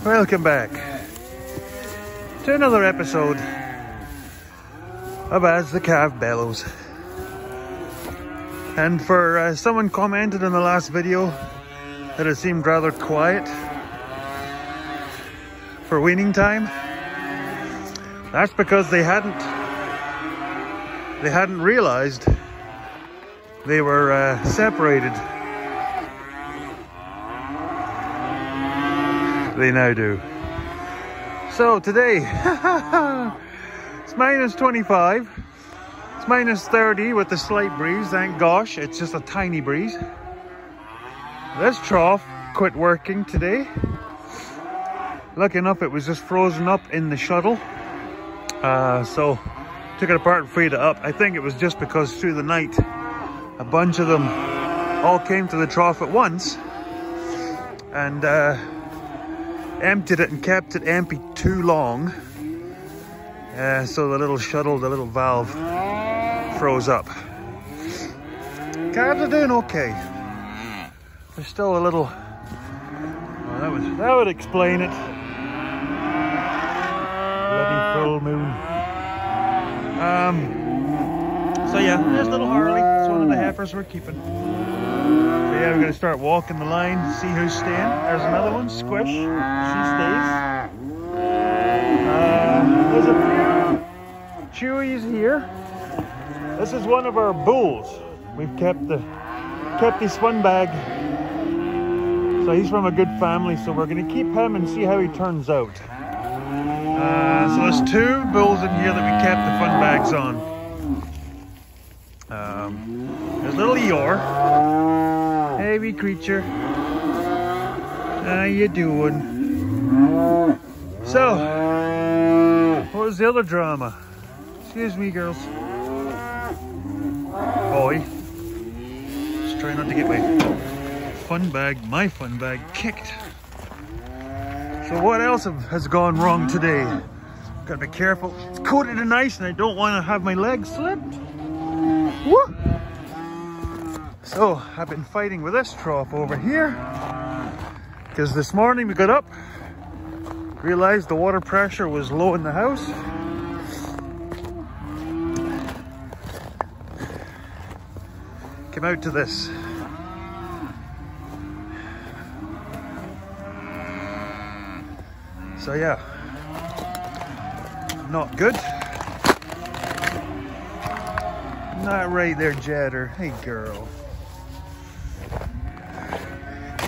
Welcome back to another episode of As the Calf Bellows. And for someone commented in the last video that it seemed rather quiet for weaning time, that's because they hadn't realized they were separated. They now do. So today, it's minus 25. It's minus 30 with a slight breeze. Thank gosh, it's just a tiny breeze. This trough quit working today. Lucky enough, it was just frozen up in the shuttle. So took it apart and freed it up. I think it was just because through the night, a bunch of them all came to the trough at once and emptied it and kept it empty too long. So the little shuttle, the little valve froze up. Calves are doing okay. There's still a little, well, that would explain it. Bloody full moon. So yeah, there's little Harley. It's one of the heifers we're keeping. So yeah, we're gonna start walking the line, see who's staying. There's another one, Squish. She stays. There's a few Chewies here. This is one of our bulls. We've kept his fun bag. So he's from a good family, so we're gonna keep him and see how he turns out. So there's two bulls in here that we kept the fun bags on. There's little Eeyore. Hey, wee creature. How you doing? So, what was the other drama? Excuse me, girls. Boy. Just try not to get my fun bag kicked. So what else has gone wrong today? Gotta be careful. It's coated in ice and I don't want to have my legs slipped. Woo! So I've been fighting with this trough over here because this morning we got up, realized the water pressure was low in the house. Came out to this. So yeah, not good. Not right there, Jetter. Hey, girl.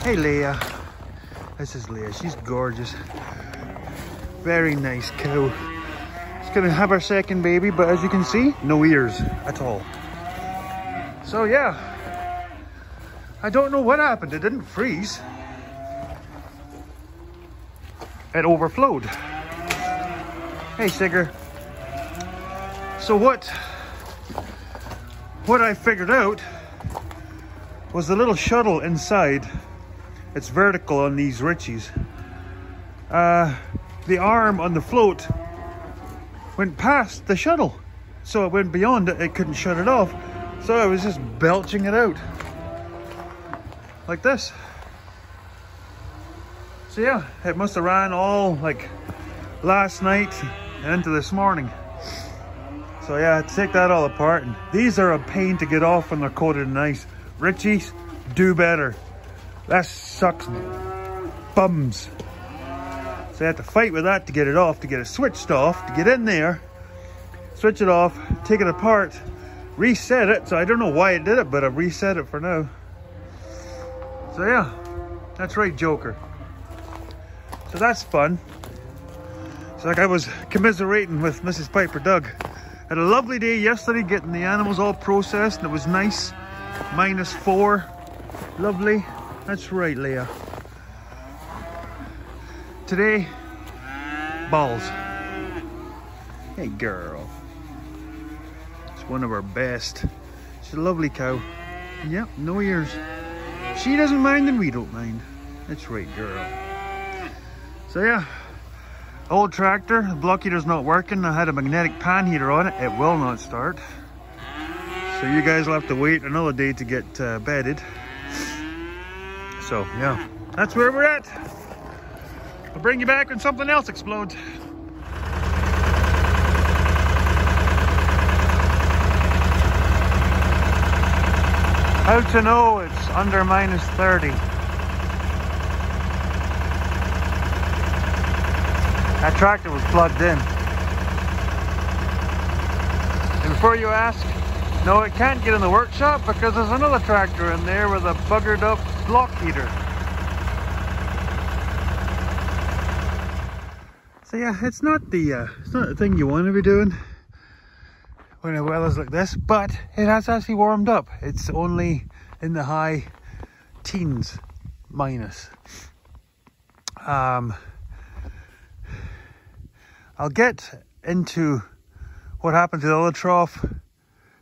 Hey, Leah. This is Leah. She's gorgeous. Very nice cow. She's gonna have her second baby, but as you can see, no ears at all. So yeah, I don't know what happened. It didn't freeze. It overflowed. Hey, Sigger. So what I figured out was the little shuttle inside. It's vertical on these Richies. The arm on the float went past the shuttle. So it went beyond it. It couldn't shut it off. So I was just belching it out. Like this. So yeah, it must have ran all like last night and into this morning. So yeah, I had to take that all apart. And these are a pain to get off when they're coated in ice. Richies, do better. That sucks bums. So I had to fight with that to get it off, to get it switched off, to get in there, switch it off, take it apart, reset it. So I don't know why it did it, but I've reset it for now. So yeah, that's right, Joker. So that's fun. It's like I was commiserating with Mrs. Piper Doug. Had a lovely day yesterday getting the animals all processed and it was nice. -4. Lovely. That's right, Leah. Today, balls. Hey, girl. It's one of our best. She's a lovely cow. Yep, no ears. She doesn't mind and we don't mind. That's right, girl. So yeah, old tractor, the block heater's not working. I had a magnetic pan heater on it. It will not start. So you guys will have to wait another day to get bedded. So yeah, that's where we're at. I'll bring you back when something else explodes. How to know it's under -30? That tractor was plugged in. And before you ask, no, it can't get in the workshop because there's another tractor in there with a buggered up block heater. So yeah, it's not the thing you want to be doing when the weather's like this, but it has actually warmed up. It's only in the high teens minus. I'll get into what happened to the other trough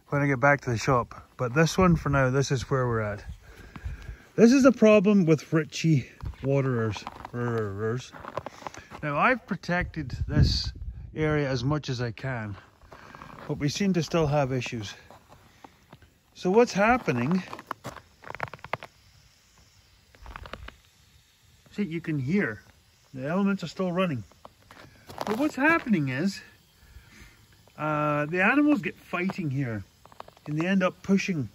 when I get back to the shop, but this one for now, this is where we're at. This is a problem with Ritchie waterers. Now I've protected this area as much as I can, but we seem to still have issues. So what's happening, see, you can hear the elements are still running, but what's happening is the animals get fighting here and they end up pushing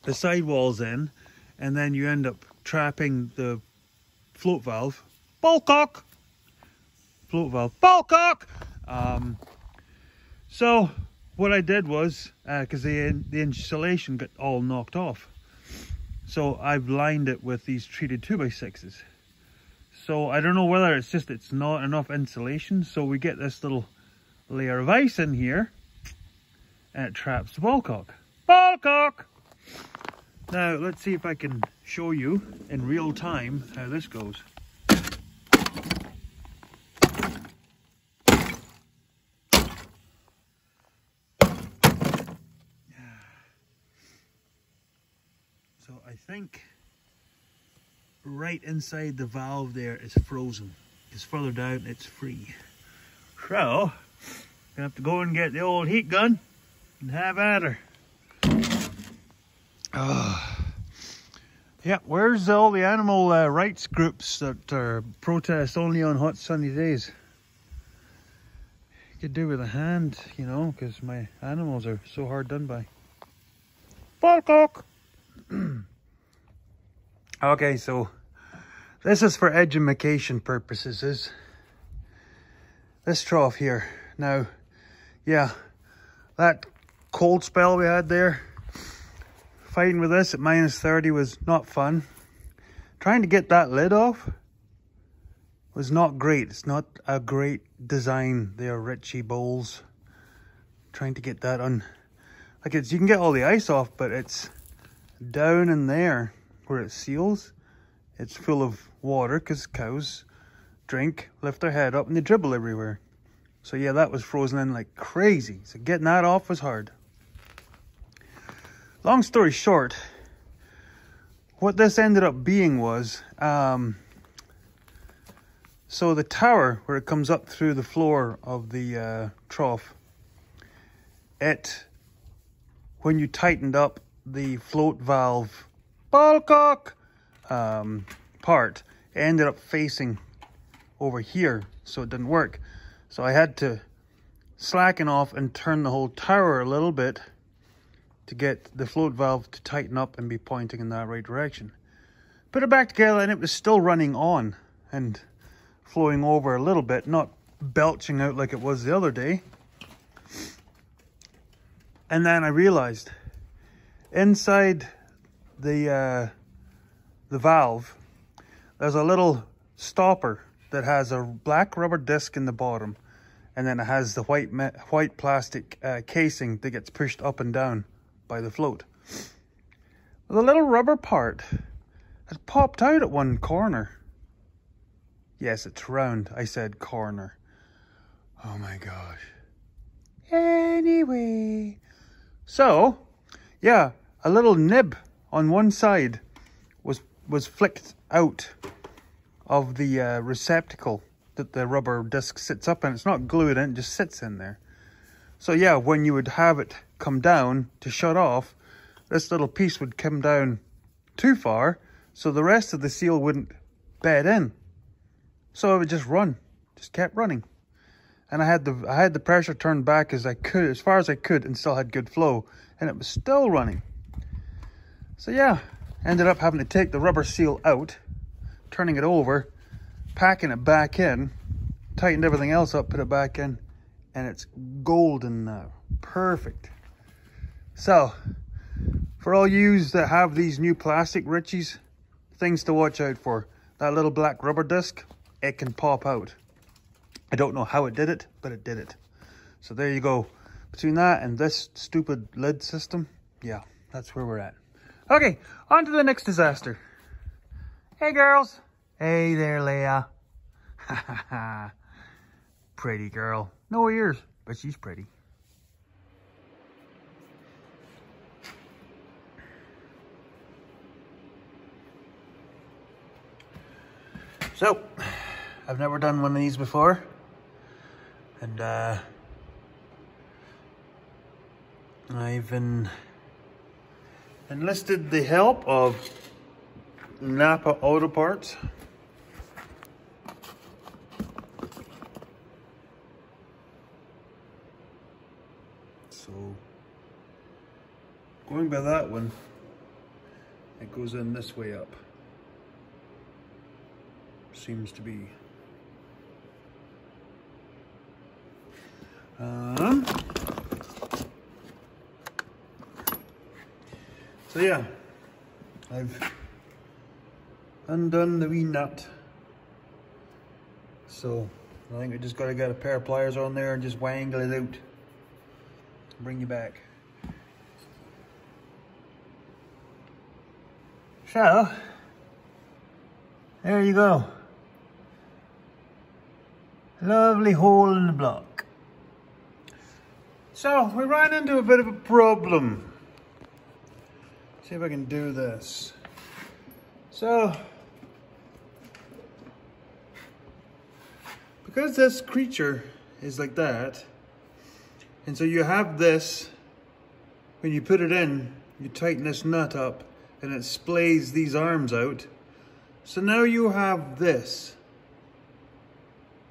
the sidewalls in, and then you end up trapping the float valve. Ballcock! Float valve. Ballcock! So what I did was, because the insulation got all knocked off, so I've lined it with these treated 2x6s. So I don't know whether it's just it's not enough insulation, so we get this little layer of ice in here and it traps the ballcock. Ballcock! Now let's see if I can show you in real time how this goes. So I think right inside the valve there is frozen. Because further down it's free. So, gonna have to go and get the old heat gun and have at her. Yeah, where's all the animal rights groups that protest only on hot sunny days? Could do with a hand, you know, because my animals are so hard done by. Ballcock! Okay, so this is for edumacation purposes, this trough here. Now, yeah, that cold spell we had there, fighting with this at -30 was not fun. Trying to get that lid off was not great. It's not a great design. They are Ritchie bowls. Trying to get that on, like you can get all the ice off, but it's down in there where it seals. It's full of water because cows drink, lift their head up, and they dribble everywhere. So yeah, that was frozen in like crazy. So getting that off was hard. Long story short, what this ended up being was, so the tower where it comes up through the floor of the trough, when you tightened up the float valve ballcock part, it ended up facing over here, so it didn't work. So I had to slacken off and turn the whole tower a little bit to get the float valve to tighten up and be pointing in that right direction. Put it back together and it was still running on and flowing over a little bit, not belching out like it was the other day. And then I realized inside the valve, there's a little stopper that has a black rubber disc in the bottom, and then it has the white plastic casing that gets pushed up and down by the float. The little rubber part has popped out at one corner. Yes, it's round. I said corner. Oh my gosh. Anyway, so yeah, a little nib on one side was flicked out of the receptacle that the rubber disc sits up in. It's not glued in, it just sits in there. So yeah, when you would have it come down to shut off, this little piece would come down too far, so the rest of the seal wouldn't bed in. So it would just run, just kept running. And I had the pressure turned back as far as I could, and still had good flow, and it was still running. So yeah, ended up having to take the rubber seal out, turning it over, packing it back in, tightened everything else up, put it back in, and it's golden now. Perfect. So, for all yous that have these new plastic Ritchies, things to watch out for. That little black rubber disc, it can pop out. I don't know how it did it, but it did it. So there you go. Between that and this stupid lid system, yeah, that's where we're at. Okay, on to the next disaster. Hey girls. Hey there, Leah. Ha ha ha. Pretty girl. No ears, but she's pretty. So, I've never done one of these before. And I've enlisted the help of Napa Auto Parts. So, going by that one, it goes in this way up. Seems to be. So yeah, I've undone the wee nut. So I think I just gotta get a pair of pliers on there and just wangle it out. Bring you back. So, there you go. Lovely hole in the block. So, we ran into a bit of a problem. See if I can do this. So, because this creature is like that, and so you have this, when you put it in, you tighten this nut up, and it splays these arms out. So now you have this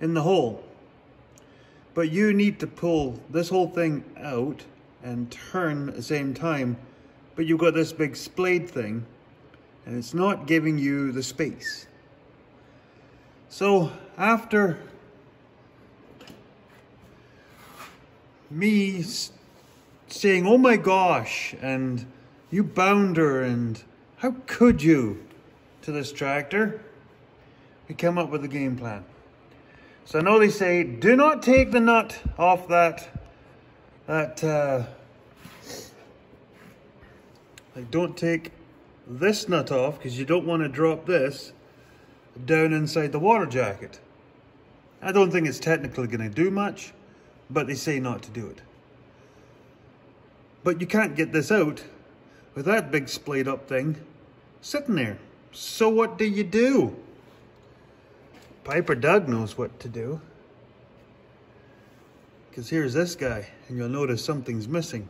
in the hole. But you need to pull this whole thing out and turn at the same time. But you've got this big splayed thing, and it's not giving you the space. So after me saying, oh my gosh, and you bounder, and how could you, to this tractor, we come up with a game plan. So I know they say, do not take the nut off like don't take this nut off, because you don't want to drop this down inside the water jacket. I don't think it's technically going to do much, but they say not to do it. But you can't get this out with that big splayed up thing sitting there. So what do you do? Piper Doug knows what to do. Because here's this guy, and you'll notice something's missing.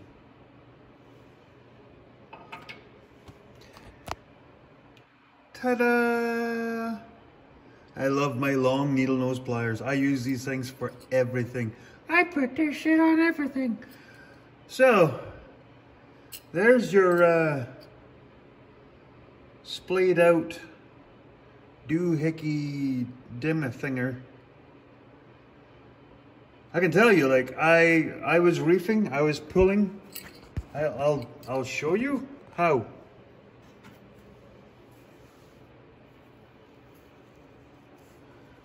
Ta-da! I love my long needle nose pliers. I use these things for everything. I put this shit on everything. So, there's your splayed out doohickey dimmer-thinger. I can tell you, like, I was reefing, I was pulling. I'll show you how.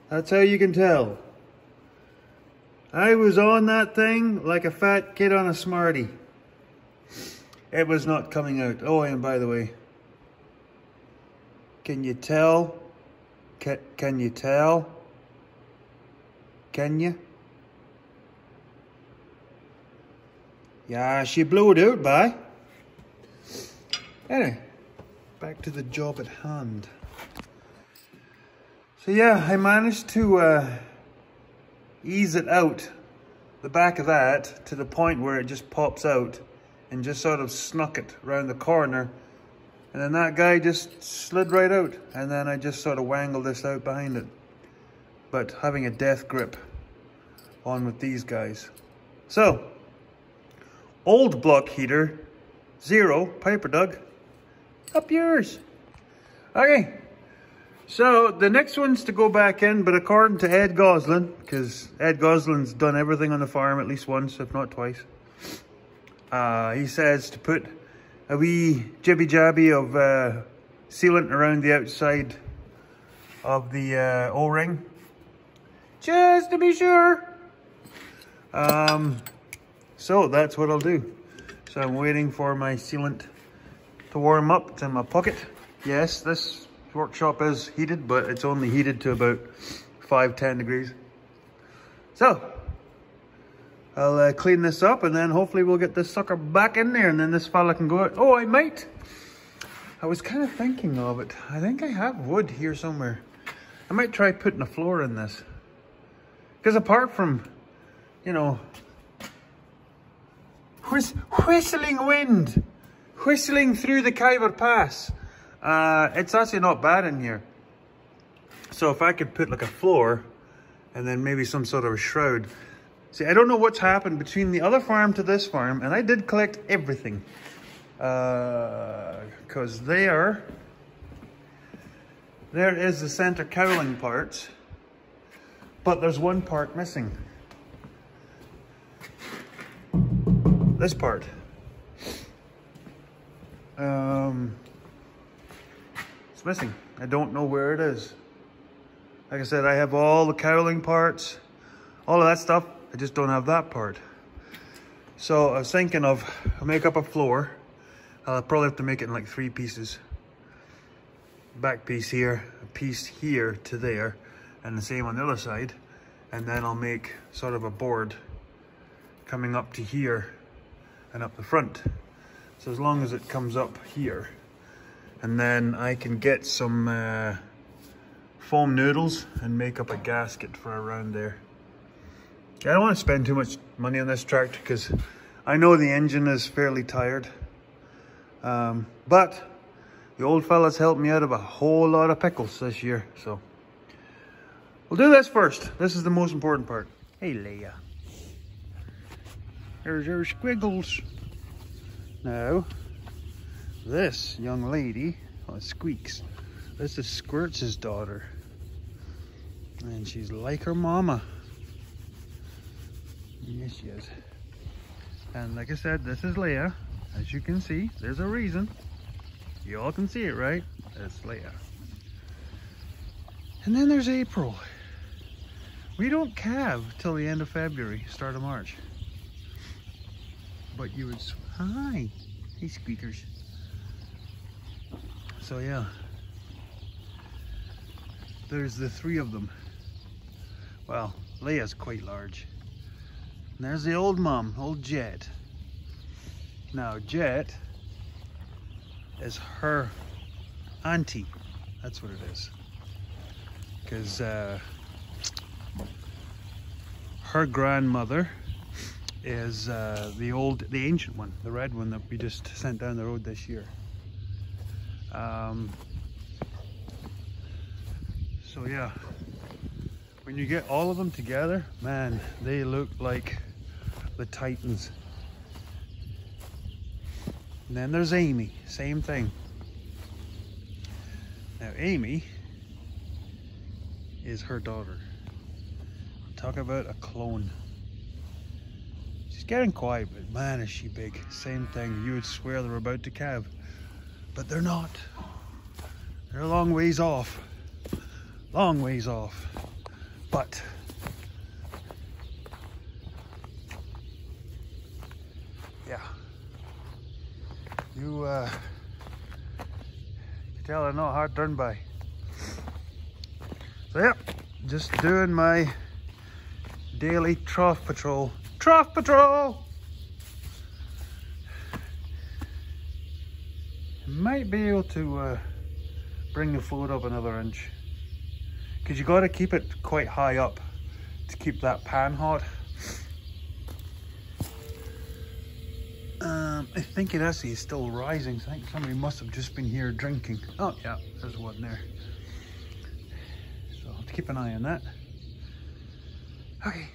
That's how you can tell. I was on that thing like a fat kid on a Smartie. It was not coming out. Oh, and by the way, can you tell? Can you tell? Can you? Yeah, she blew it out, bye. Anyway, back to the job at hand. So yeah, I managed to ease it out, the back of that, to the point where it just pops out, and just sort of snuck it around the corner. And then that guy just slid right out. And then I just sort of wangled this out behind it. but having a death grip on with these guys. So, old block heater, 0, Piper Doug, up yours. Okay, so the next one's to go back in, but according to Ed Goslin, because Ed Goslin's done everything on the farm at least once, if not twice, he says to put a wee jibby jabby of sealant around the outside of the O-ring, just to be sure. So that's what I'll do. So I'm waiting for my sealant to warm up. It's in my pocket. Yes, this workshop is heated, but it's only heated to about 5-10 degrees. So I'll clean this up, and then hopefully we'll get this sucker back in there, and then this fella can go out. Oh, I might. I was kind of thinking of it. I think I have wood here somewhere. I might try putting a floor in this. Because apart from, you know, whistling wind, whistling through the Khyber Pass, it's actually not bad in here. So if I could put like a floor and then maybe some sort of a shroud. See, I don't know what's happened between the other farm to this farm, and I did collect everything. Because there is the center cowling parts, but there's one part missing. This part. It's missing. I don't know where it is. Like I said, I have all the cowling parts, all of that stuff. I just don't have that part. So I was thinking of, I'll make up a floor. I'll probably have to make it in like 3 pieces. Back piece here, a piece here to there, and the same on the other side. And then I'll make sort of a board coming up to here and up the front. So as long as it comes up here, and then I can get some foam noodles and make up a gasket for around there. I don't want to spend too much money on this tractor because I know the engine is fairly tired. But the old fella's helped me out of a whole lot of pickles this year, so we'll do this first. This is the most important part. Hey, Leia. There's your squiggles. Now, this young lady, well, Squeaks, this is Squirts' daughter. And she's like her mama. Yes, she is. And like I said, this is Leia. As you can see, there's a reason. You all can see it, right? That's Leia. And then there's April. We don't calve till the end of February, start of March. But you would, hi, hey squeakers. So yeah, there's the 3 of them. Well, Leia's quite large. And there's the old mom, old Jet. Now Jet is her auntie. That's what it is. Because her grandmother is the ancient one, the red one that we just sent down the road this year. So yeah, when you get all of them together, man, they look like the Titans. And then there's Amy, same thing. Now Amy is her daughter. Talk about a clone. She's getting quiet, but man, is she big. Same thing, you would swear they're about to calve, but they're not. They're a long ways off. Long ways off. But yeah, you can tell they're not hard done by. So yeah, just doing my daily trough patrol. Trough patrol! Might be able to bring the float up another inch, because you got to keep it quite high up to keep that pan hot. I think it actually is still rising, so I think somebody must have just been here drinking. Oh yeah, there's one there. So I'll have to keep an eye on that. Okay.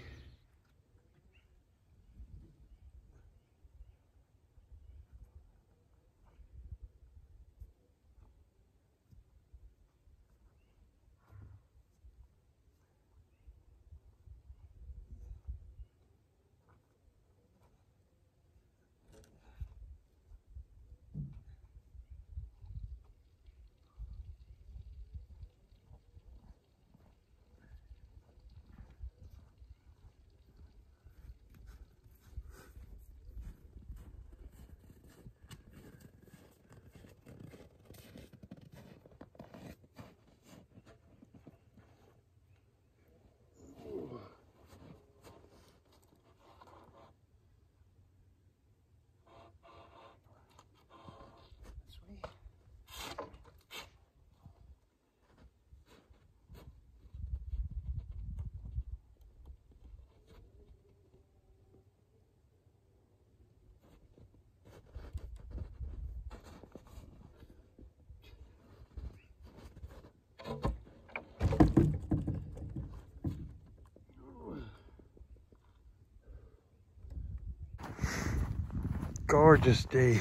Gorgeous day.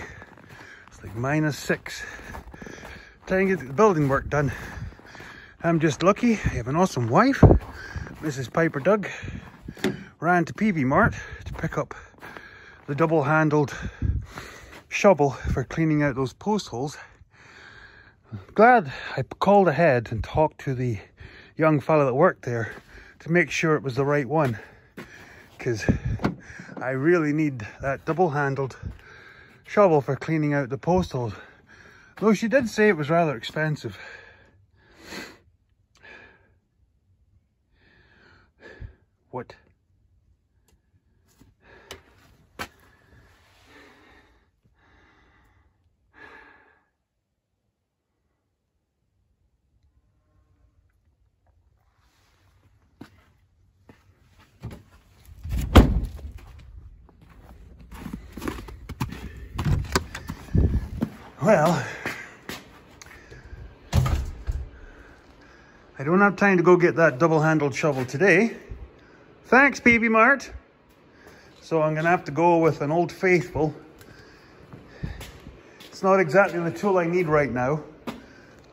It's like -6. Trying to get the building work done. I'm just lucky. I have an awesome wife, Mrs. Piper Doug. Ran to Peavey Mart to pick up the double-handled shovel for cleaning out those post holes. Glad I called ahead and talked to the young fella that worked there to make sure it was the right one, because I really need that double-handled shovel for cleaning out the post holes. Though she did say it was rather expensive. What? Well, I don't have time to go get that double-handled shovel today. Thanks, Peavey Mart. So I'm gonna have to go with an Old Faithful. It's not exactly the tool I need right now,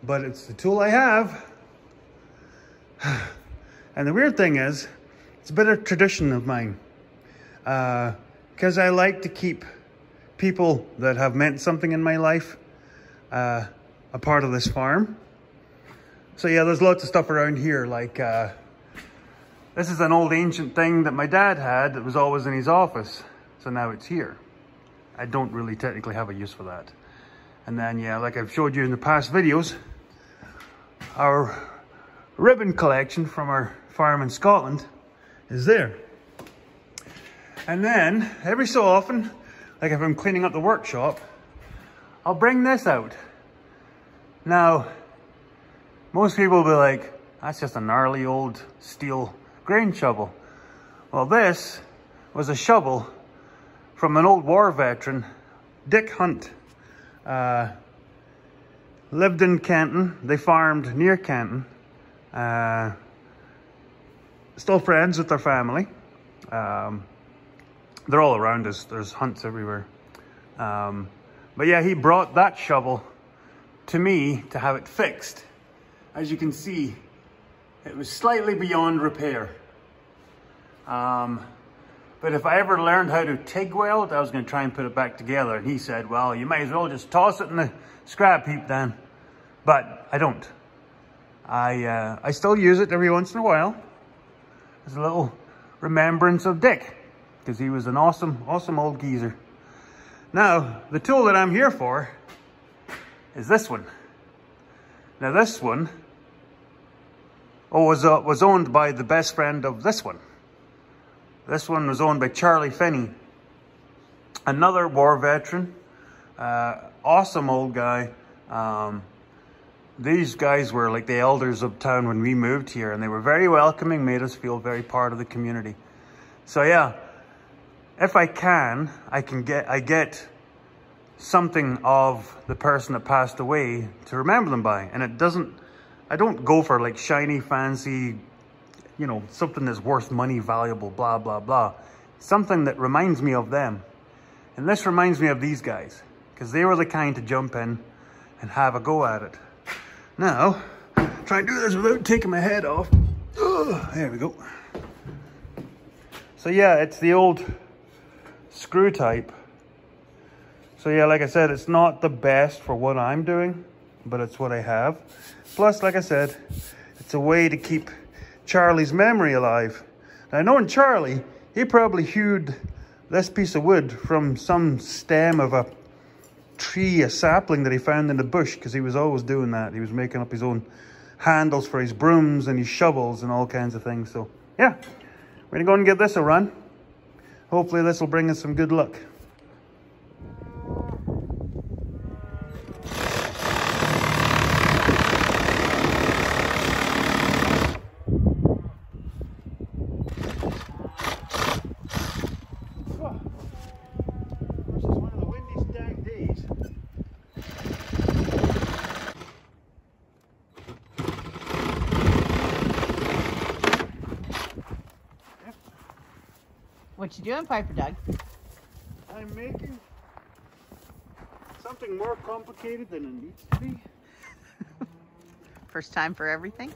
but it's the tool I have. And the weird thing is, it's a bit of tradition of mine. Because I like to keep people that have meant something in my life a part of this farm. So yeah, there's lots of stuff around here, like this is an old ancient thing that my dad had that was always in his office, so now it's here. I don't really technically have a use for that. And then yeah, like I've showed you in the past videos, our ribbon collection from our farm in Scotland is there. And then every so often, like if I'm cleaning up the workshop, I'll bring this out. Now, most people will be like, that's just a gnarly old steel grain shovel. Well, this was a shovel from an old war veteran, Dick Hunt. Lived in Kenton. They farmed near Kenton. Still friends with their family. They're all around us. There's Hunts everywhere. But yeah, he brought that shovel to me to have it fixed. As you can see, it was slightly beyond repair. But if I ever learned how to TIG weld, I was going to try and put it back together. And he said, well, you might as well just toss it in the scrap heap then. But I don't. I still use it every once in a while as a little remembrance of Dick, because he was an awesome old geezer. Now, the tool that I'm here for is this one. Now this one was owned by the best friend of this one. This one was owned by Charlie Finney, another war veteran, awesome old guy. These guys were like the elders of town when we moved here, and they were very welcoming, made us feel very part of the community. So yeah, if I can, I get something of the person that passed away to remember them by. And I don't go for like shiny, fancy you know, something that's worth money, valuable, blah, blah, blah. Something that reminds me of them. And this reminds me of these guys, because they were the kind to jump in and have a go at it. Now, try and do this without taking my head off. Ugh, there we go. So yeah, it's the old screw type. So yeah, like I said, it's not the best for what I'm doing, but it's what I have. Plus, like I said, it's a way to keep Charlie's memory alive. Now, knowing Charlie, he probably hewed this piece of wood from some stem of a tree, a sapling that he found in the bush, because he was always doing that. He was making up his own handles for his brooms and his shovels and all kinds of things. So yeah, we're gonna go and give this a run. Hopefully this will bring us some good luck. What you doing, Piper Doug? I'm making something more complicated than it needs to be. First time for everything?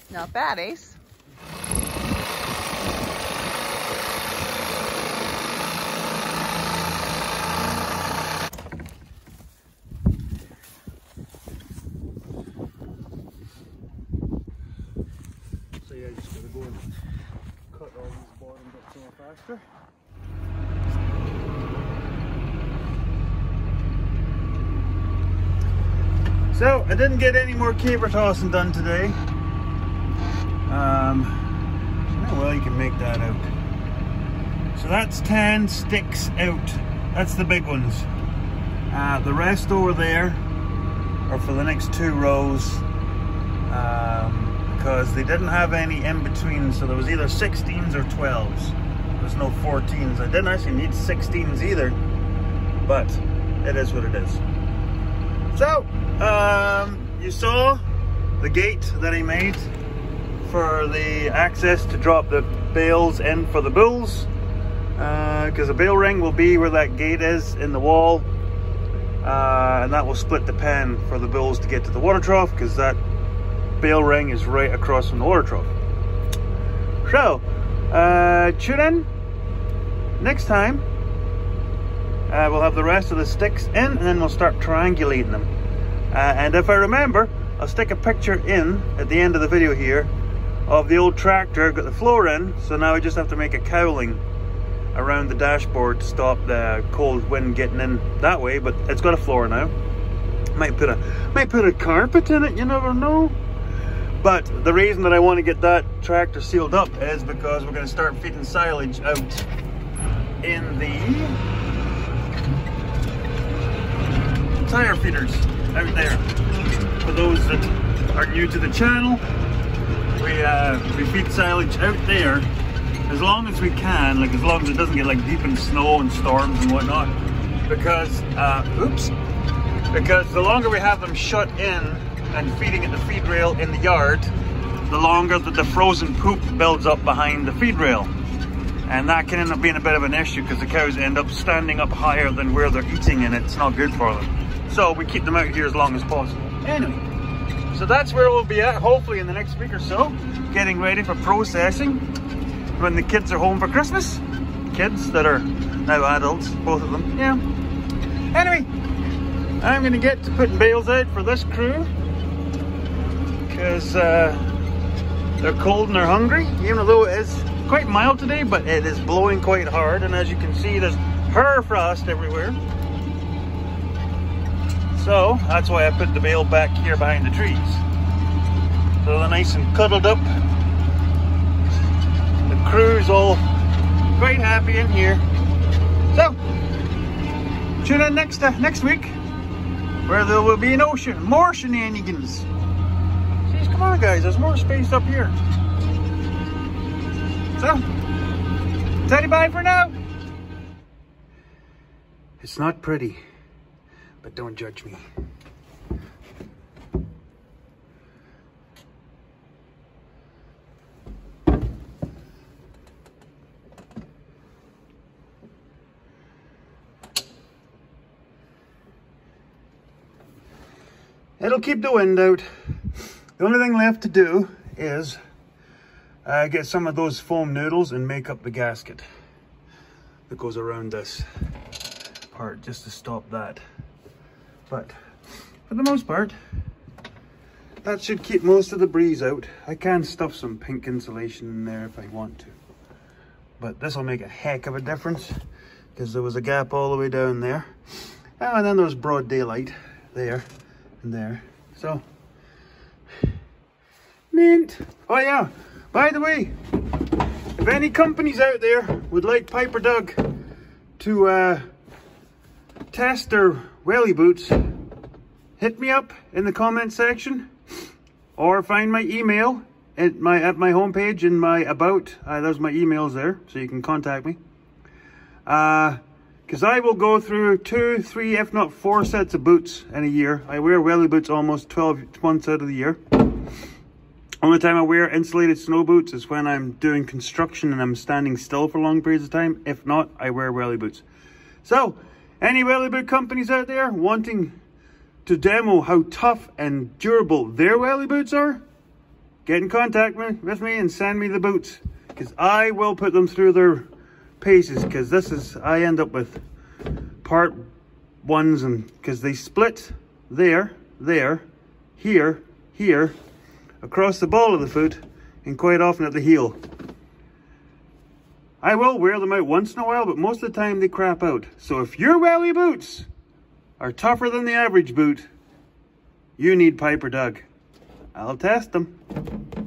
Not bad, Ace. So yeah, just gotta go and cut all these bottom bits a little faster. So I didn't get any more caber tossing done today. Well, you can make that out. So that's 10 sticks out. That's the big ones. The rest over there are for the next 2 rows, because they didn't have any in between. So there was either 16s or 12s. There's no 14s. I didn't actually need 16s either, but it is what it is. So you saw the gate that I made for the access to drop the bales in for the bulls, because the bale ring will be where that gate is in the wall, and that will split the pen for the bulls to get to the water trough, because that bale ring is right across from the water trough. So tune in next time. We'll have the rest of the sticks in, and then we'll start triangulating them, and if I remember, I'll stick a picture in at the end of the video here of the old tractor. Got the floor in, so now I just have to make a cowling around the dashboard to stop the cold wind getting in that way, but it's got a floor now. Might put a carpet in it, you never know. But the reason that I want to get that tractor sealed up is because we're going to start feeding silage out in the tire feeders out there. For those that are new to the channel, we feed silage out there as long as we can, like as long as it doesn't get like deep in snow and storms and whatnot, because because the longer we have them shut in and feeding at the feed rail in the yard, the longer that the frozen poop builds up behind the feed rail, and that can end up being a bit of an issue because the cows end up standing up higher than where they're eating, and it's not good for them. So we keep them out here as long as possible. Anyway, so that's where we'll be at, hopefully in the next week or so, getting ready for processing when the kids are home for Christmas. Kids that are now adults, both of them, yeah. Anyway, I'm gonna get to putting bales out for this crew, because they're cold and they're hungry, even though it is quite mild today, but it is blowing quite hard, and as you can see, there's hoarfrost everywhere. So that's why I put the bale back here behind the trees. So they're nice and cuddled up. The crew's all quite happy in here. So tune in next week, where there will be more shenanigans. Jeez, come on guys, there's more space up here. So, Teddy, bye for now. It's not pretty, but don't judge me. It'll keep the wind out. The only thing left to do is get some of those foam noodles and make up the gasket that goes around this part, just to stop that. But for the most part, that should keep most of the breeze out. I can stuff some pink insulation in there if I want to, but this will make a heck of a difference, because there was a gap all the way down there, and then there was broad daylight there and there. So mint. Oh yeah, by the way, if any companies out there would like Piper Doug to test their welly boots, hit me up in the comment section, or find my email at my homepage in my about. There's my emails there, so you can contact me. Because I will go through 2, 3, if not 4 sets of boots in a year. I wear welly boots almost 12 months out of the year. Only time I wear insulated snow boots is when I'm doing construction and I'm standing still for long periods of time. If not, I wear welly boots. So, any welly boot companies out there wanting to demo how tough and durable their welly boots are, get in contact with me and send me the boots, because I will put them through their paces, because I end up with part ones, and because they split there, here, across the ball of the foot, and quite often at the heel. I will wear them out once in a while, but most of the time they crap out. So if your welly boots are tougher than the average boot, you need Piper Doug. I'll test them.